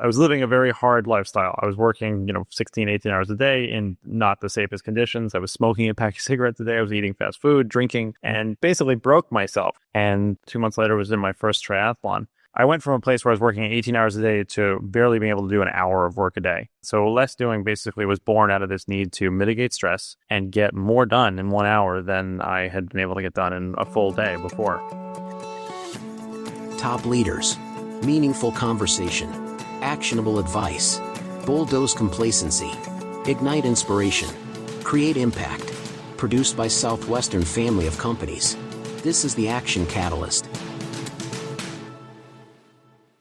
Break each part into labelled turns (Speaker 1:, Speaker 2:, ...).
Speaker 1: I was living a very hard lifestyle. I was working, 16, 18 hours a day in not the safest conditions. I was smoking a pack of cigarettes a day. I was eating fast food, drinking, and basically broke myself. And 2 months later was in my first triathlon. I went from a place where I was working 18 hours a day to barely being able to do an hour of work a day. So less doing basically was born out of this need to mitigate stress and get more done in 1 hour than I had been able to get done in a full day before.
Speaker 2: Top leaders, meaningful conversation, actionable advice, bulldoze complacency, ignite inspiration, create impact. Produced by Southwestern Family of Companies. This is the Action Catalyst.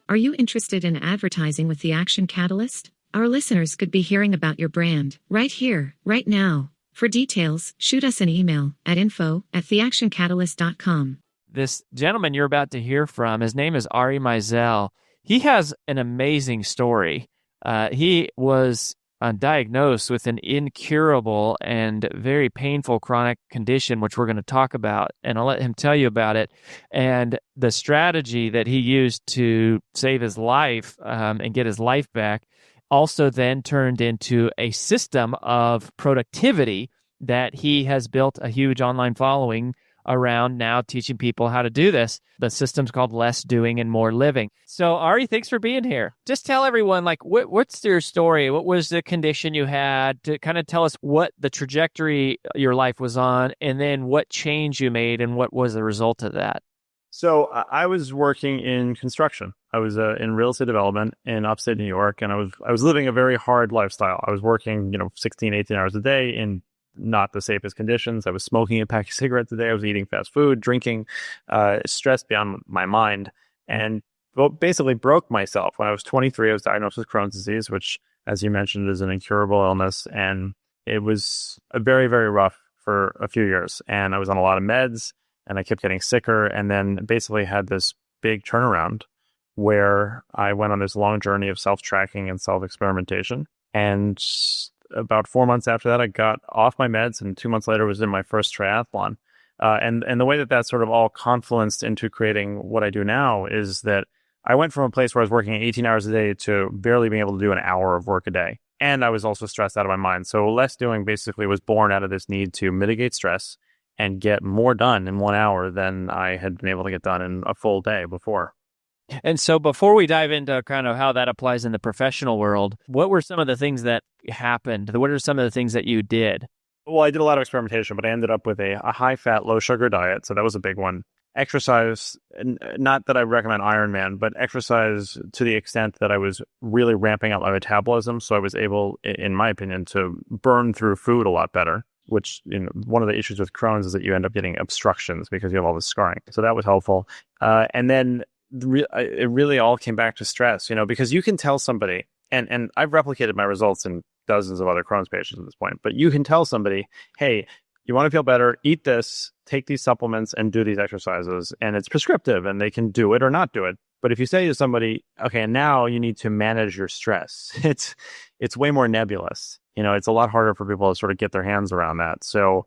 Speaker 3: Are you interested in advertising with the Action Catalyst? Our listeners could be hearing about your brand right here, right now. For details, shoot us an email at info@theactioncatalyst.com.
Speaker 4: This gentleman you're about to hear from, his name is Ari Meisel. He has an amazing story. He was diagnosed with an incurable and very painful chronic condition, which we're going to talk about, and I'll let him tell you about it. And the strategy that he used to save his life and get his life back also then turned into a system of productivity that he has built a huge online following around now, teaching people how to do this. The system's called Less Doing and More Living. So Ari, thanks for being here. Just tell everyone, what's your story? What was the condition you had? To kind of tell us what the trajectory your life was on, and then what change you made and what was the result of that.
Speaker 1: So I was working in construction. I was in real estate development in upstate New York, and I was living a very hard lifestyle. I was working, 16, 18 hours a day in not the safest conditions. I was smoking a pack of cigarettes a day. I was eating fast food, drinking, stressed beyond my mind, and basically broke myself. When I was 23, I was diagnosed with Crohn's disease, which, as you mentioned, is an incurable illness. And it was very, very rough for a few years. And I was on a lot of meds, and I kept getting sicker, and then basically had this big turnaround where I went on this long journey of self-tracking and self-experimentation. And about 4 months after that, I got off my meds, and 2 months later was in my first triathlon. And the way that sort of all confluenced into creating what I do now is that I went from a place where I was working 18 hours a day to barely being able to do an hour of work a day. And I was also stressed out of my mind. So less doing basically was born out of this need to mitigate stress and get more done in 1 hour than I had been able to get done in a full day before.
Speaker 4: And so before we dive into kind of how that applies in the professional world, what were some of the things that happened? What are some of the things that you did?
Speaker 1: Well, I did a lot of experimentation, but I ended up with a high-fat, low-sugar diet. So that was a big one. Exercise, not that I recommend Ironman, but exercise to the extent that I was really ramping up my metabolism. So I was able, in my opinion, to burn through food a lot better, which, one of the issues with Crohn's is that you end up getting obstructions because you have all this scarring. So that was helpful. And then it really all came back to stress, because you can tell somebody, and I've replicated my results in dozens of other Crohn's patients at this point, but you can tell somebody, hey, you want to feel better, eat this, take these supplements, and do these exercises, and it's prescriptive, and they can do it or not do it. But if you say to somebody, okay, now you need to manage your stress, it's way more nebulous. It's a lot harder for people to sort of get their hands around that. So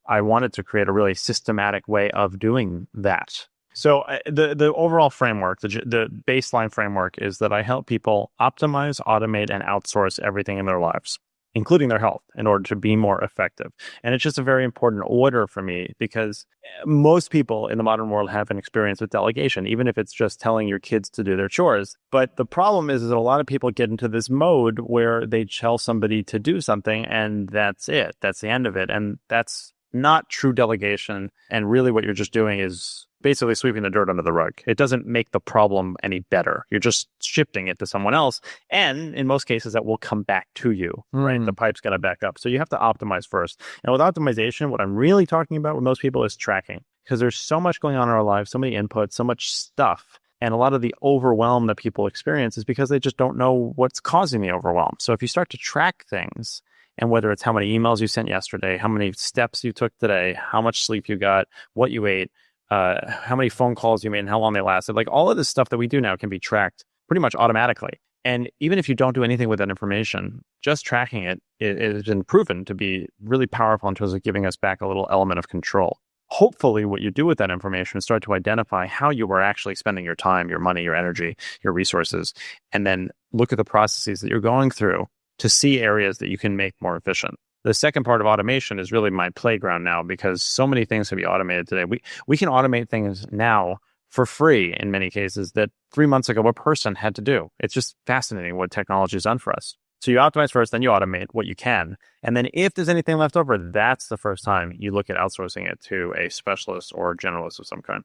Speaker 1: I wanted to create a really systematic way of doing that. So the overall framework, the baseline framework is that I help people optimize, automate, and outsource everything in their lives, including their health, in order to be more effective. And it's just a very important order for me because most people in the modern world have an experience with delegation, even if it's just telling your kids to do their chores. But the problem is that a lot of people get into this mode where they tell somebody to do something and that's it. That's the end of it. And that's not true delegation. And really what you're just doing is basically sweeping the dirt under the rug. It doesn't make the problem any better. You're just shifting it to someone else. And in most cases, that will come back to you, right? The pipe's going to back up. So you have to optimize first. And with optimization, what I'm really talking about with most people is tracking, because there's so much going on in our lives, so many inputs, so much stuff. And a lot of the overwhelm that people experience is because they just don't know what's causing the overwhelm. So if you start to track things, and whether it's how many emails you sent yesterday, how many steps you took today, how much sleep you got, what you ate, how many phone calls you made and how long they lasted. Like all of this stuff that we do now can be tracked pretty much automatically. And even if you don't do anything with that information, just tracking it has been proven to be really powerful in terms of giving us back a little element of control. Hopefully what you do with that information is start to identify how you were actually spending your time, your money, your energy, your resources, and then look at the processes that you're going through to see areas that you can make more efficient. The second part of automation is really my playground now, because so many things can be automated today. We can automate things now for free in many cases that 3 months ago a person had to do. It's just fascinating what technology has done for us. So you optimize first, then you automate what you can. And then if there's anything left over, that's the first time you look at outsourcing it to a specialist or generalist of some kind.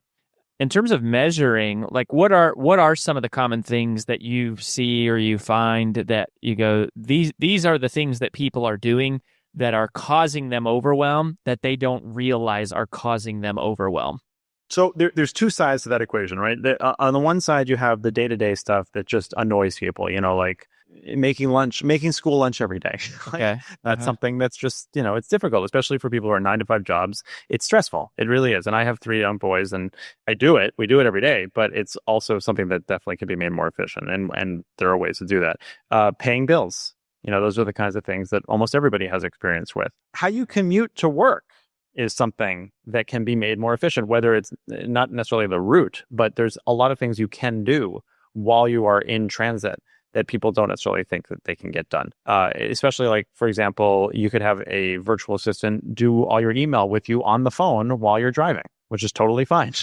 Speaker 4: In terms of measuring, like what are some of the common things that you see or you find that you go, these are the things that people are doing that are causing them overwhelm that they don't realize are causing them overwhelm?
Speaker 1: So there's two sides to that equation, right? On the one side, you have the day-to-day stuff that just annoys people, like making school lunch every day.
Speaker 4: Okay.
Speaker 1: That's something that's just, it's difficult, especially for people who are 9-to-5 jobs. It's stressful. It really is. And I have 3 young boys and we do it every day, but it's also something that definitely can be made more efficient. And there are ways to do that. Paying bills, those are the kinds of things that almost everybody has experience with. How you commute to work is something that can be made more efficient, whether it's not necessarily the route, but there's a lot of things you can do while you are in transit that people don't necessarily think that they can get done. Especially like, for example, you could have a virtual assistant do all your email with you on the phone while you're driving, which is totally fine.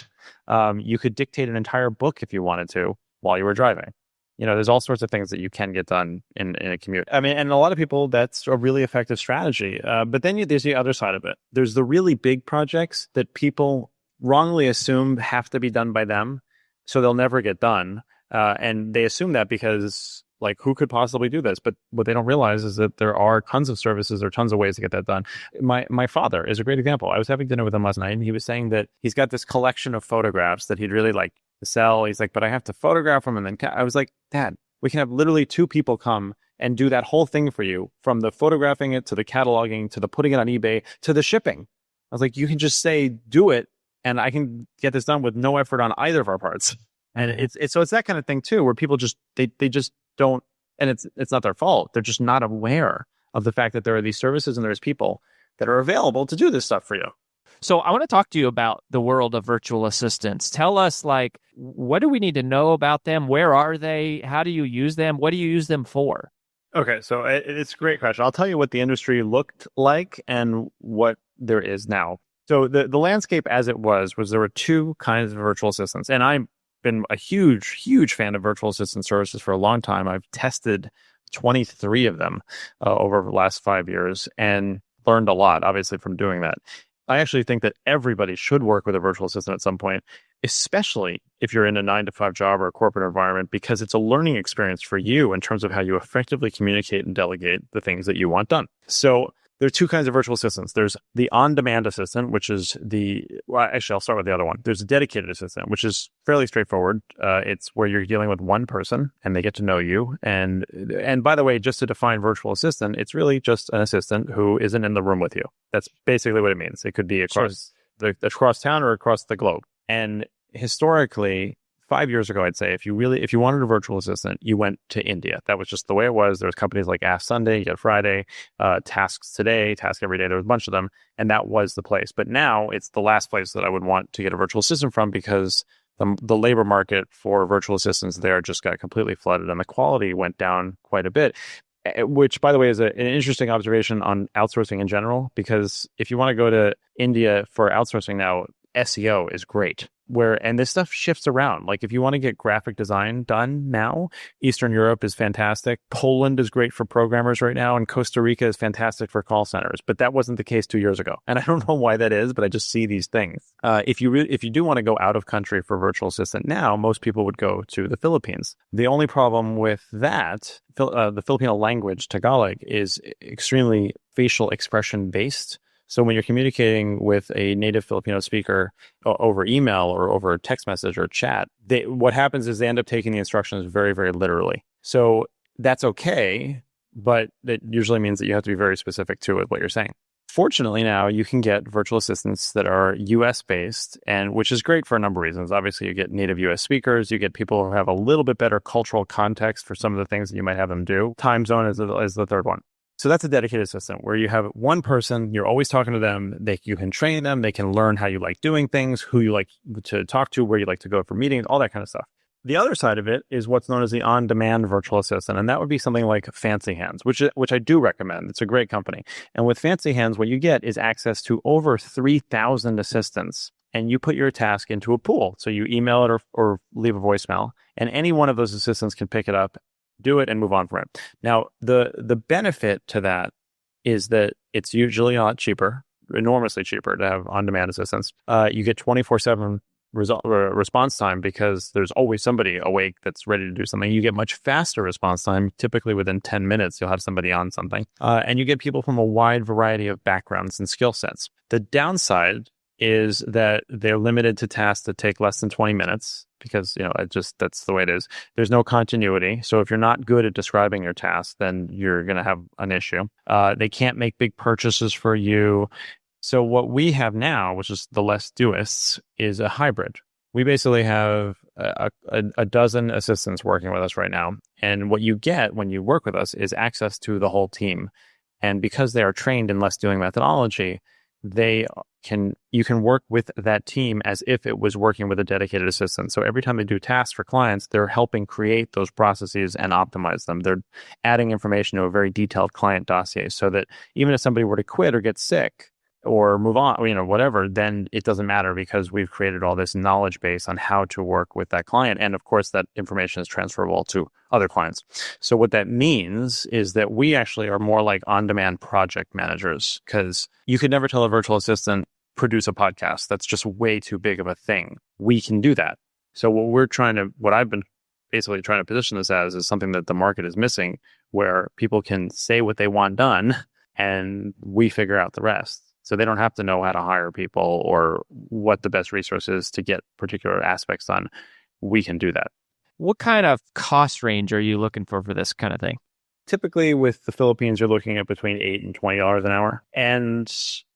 Speaker 1: You could dictate an entire book if you wanted to while you were driving. There's all sorts of things that you can get done in a commute. I mean, and a lot of people, that's a really effective strategy. But then there's the other side of it. There's the really big projects that people wrongly assume have to be done by them, so they'll never get done. And they assume that because, like, who could possibly do this? But what they don't realize is that there are tons of services or tons of ways to get that done. My father is a great example. I was having dinner with him last night, and he was saying that he's got this collection of photographs that he'd really like to sell. He's like, but I have to photograph them. And then I was like, Dad, we can have literally 2 people come and do that whole thing for you, from the photographing it to the cataloging to the putting it on eBay to the shipping. I was like, you can just say, do it, and I can get this done with no effort on either of our parts. And it's that kind of thing too, where people just, they just don't, and it's not their fault. They're just not aware of the fact that there are these services and there's people that are available to do this stuff for you.
Speaker 4: So I want to talk to you about the world of virtual assistants. Tell us, like, what do we need to know about them? Where are they? How do you use them? What do you use them for?
Speaker 1: Okay, so it's a great question. I'll tell you what the industry looked like and what there is now. So the landscape as it was there were 2 kinds of virtual assistants. And I've been a huge fan of virtual assistant services for a long time. I've tested 23 of them over the last 5 years and learned a lot, obviously, from doing that. I actually think that everybody should work with a virtual assistant at some point, especially if you're in a 9-to-5 job or a corporate environment, because it's a learning experience for you in terms of how you effectively communicate and delegate the things that you want done. So there are 2 kinds of virtual assistants. There's the on-demand assistant, which is I'll start with the other one. There's a dedicated assistant, which is fairly straightforward. It's where you're dealing with one person and they get to know you. And by the way, just to define virtual assistant, it's really just an assistant who isn't in the room with you. That's basically what it means. It could be across town or across the globe. And historically, 5 years ago, I'd say, if you wanted a virtual assistant, you went to India. That was just the way it was. There was companies like Ask Sunday, Get Friday, Tasks Today, Task Every Day. There was a bunch of them, and that was the place. But now it's the last place that I would want to get a virtual assistant from, because the labor market for virtual assistants there just got completely flooded, and the quality went down quite a bit. Which, by the way, is an interesting observation on outsourcing in general, because if you want to go to India for outsourcing now, SEO is great. And this stuff shifts around. Like, if you want to get graphic design done now, Eastern Europe is fantastic. Poland is great for programmers right now, and Costa Rica is fantastic for call centers. But that wasn't the case 2 years ago, and I don't know why that is, but I just see these things. If you do want to go out of country for virtual assistant now, most people would go to the Philippines. The only problem with that, the Filipino language, Tagalog, is extremely facial expression based. So when you're communicating with a native Filipino speaker over email or over text message or chat, what happens is they end up taking the instructions very, very literally. So that's okay, but it usually means that you have to be very specific to what you're saying. Fortunately, now you can get virtual assistants that are US based, and which is great for a number of reasons. Obviously, you get native US speakers, you get people who have a little bit better cultural context for some of the things that you might have them do. Time zone is the third one. So that's a dedicated assistant where you have one person, you're always talking to them, you can train them, they can learn how you like doing things, who you like to talk to, where you like to go for meetings, all that kind of stuff. The other side of it is what's known as the on-demand virtual assistant, and that would be something like Fancy Hands, which I do recommend. It's a great company. And with Fancy Hands, what you get is access to over 3,000 assistants, and you put your task into a pool. So you email it or leave a voicemail, and any one of those assistants can pick it up, do it, and move on from it. Now, the benefit to that is that it's usually a lot cheaper, enormously cheaper to have on-demand assistants. You get 24/7 response time because there's always somebody awake that's ready to do something. You get much faster response time. Typically within 10 minutes, you'll have somebody on something. And you get people from a wide variety of backgrounds and skill sets. The downside is that they're limited to tasks that take less than 20 minutes because, that's the way it is. There's no continuity. So if you're not good at describing your task, then you're going to have an issue. They can't make big purchases for you. So what we have now, which is the Less Doists, is a hybrid. We basically have a dozen assistants working with us right now. And what you get when you work with us is access to the whole team. And because they are trained in less doing methodology, you can work with that team as if it was working with a dedicated assistant. So every time they do tasks for clients, they're helping create those processes and optimize them. They're adding information to a very detailed client dossier so that even if somebody were to quit or get sick, or move on, whatever, then it doesn't matter because we've created all this knowledge base on how to work with that client. And of course, that information is transferable to other clients. So what that means is that we actually are more like on-demand project managers because you could never tell a virtual assistant, produce a podcast. That's just way too big of a thing. We can do that. So what I've been basically trying to position this as is something that the market is missing, where people can say what they want done and we figure out the rest. So they don't have to know how to hire people or what the best resource is to get particular aspects done. We can do that.
Speaker 4: What kind of cost range are you looking for this kind of thing?
Speaker 1: Typically with the Philippines, you're looking at between $8 and $20 an hour. And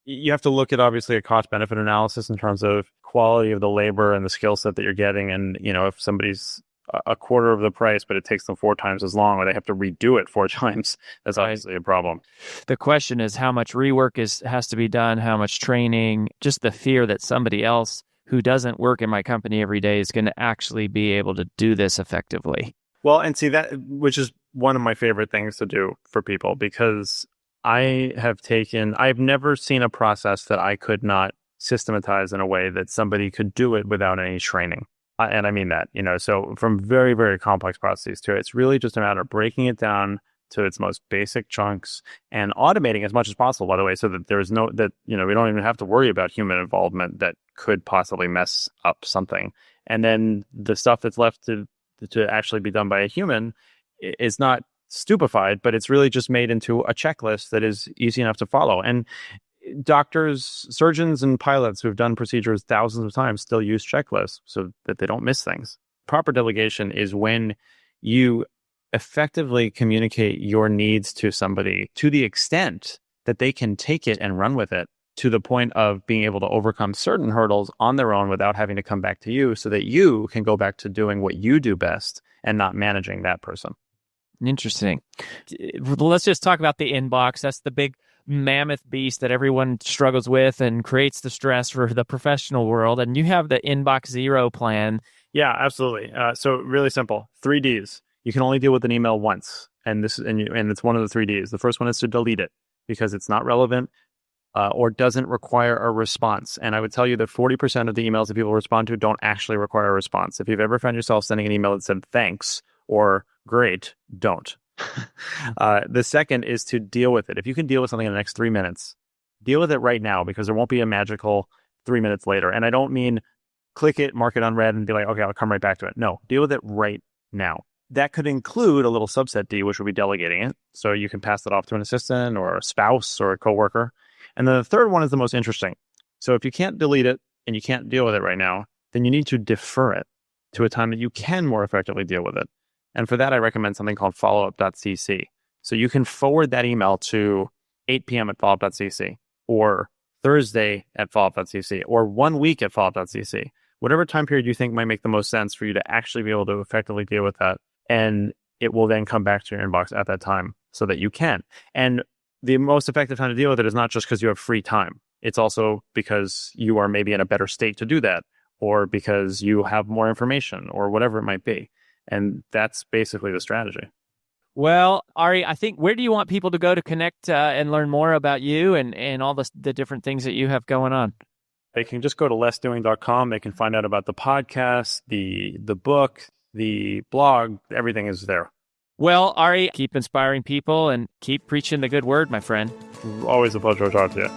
Speaker 1: you have to look at obviously a cost benefit analysis in terms of quality of the labor and the skill set that you're getting. And, if somebody's a quarter of the price, but it takes them 4 times as long, or they have to redo it 4 times, that's obviously a problem.
Speaker 4: The question is how much rework has to be done, how much training, just the fear that somebody else who doesn't work in my company every day is going to actually be able to do this effectively.
Speaker 1: Well, and see that, which is one of my favorite things to do for people, because I've never seen a process that I could not systematize in a way that somebody could do it without any training. And I mean that, so from very, very complex processes to it's really just a matter of breaking it down to its most basic chunks and automating as much as possible, by the way, so that there's we don't even have to worry about human involvement that could possibly mess up something. And then the stuff that's left to actually be done by a human is not stupefied, but it's really just made into a checklist that is easy enough to follow. And doctors, surgeons, and pilots who've done procedures thousands of times still use checklists so that they don't miss things. Proper delegation is when you effectively communicate your needs to somebody to the extent that they can take it and run with it to the point of being able to overcome certain hurdles on their own without having to come back to you so that you can go back to doing what you do best and not managing that person.
Speaker 4: Interesting. Let's just talk about the inbox. That's the big mammoth beast that everyone struggles with and creates the stress for the professional world. And you have the Inbox Zero plan.
Speaker 1: Yeah, absolutely. So really simple. 3 Ds. You can only deal with an email once. And it's one of the 3 Ds. The first one is to delete it because it's not relevant or doesn't require a response. And I would tell you that 40% of the emails that people respond to don't actually require a response. If you've ever found yourself sending an email that said thanks or great, don't. The second is to deal with it. If you can deal with something in the next 3 minutes, deal with it right now because there won't be a magical 3 minutes later. And I don't mean click it, mark it on red, and be like, okay, I'll come right back to it. No, deal with it right now. That could include a little subset D, which would be delegating it. So you can pass it off to an assistant or a spouse or a coworker. And then the third one is the most interesting. So if you can't delete it and you can't deal with it right now, then you need to defer it to a time that you can more effectively deal with it. And for that, I recommend something called followup.cc. So you can forward that email to 8 p.m. at followup.cc or Thursday at followup.cc or 1 week at followup.cc. Whatever time period you think might make the most sense for you to actually be able to effectively deal with that. And it will then come back to your inbox at that time so that you can. And the most effective time to deal with it is not just because you have free time. It's also because you are maybe in a better state to do that, or because you have more information or whatever it might be. And that's basically the strategy.
Speaker 4: Well, Ari, I think where do you want people to go to connect and learn more about you and all the different things that you have going on?
Speaker 1: They can just go to lessdoing.com. They can find out about the podcast, the book, the blog. Everything is there.
Speaker 4: Well, Ari, keep inspiring people and keep preaching the good word, my friend.
Speaker 1: Always a pleasure to talk to you.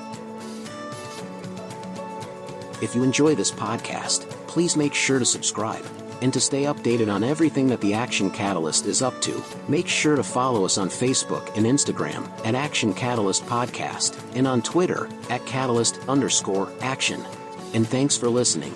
Speaker 2: If you enjoy this podcast, please make sure to subscribe. And to stay updated on everything that the Action Catalyst is up to, make sure to follow us on Facebook and Instagram at Action Catalyst Podcast and on Twitter at Catalyst_Action. And thanks for listening.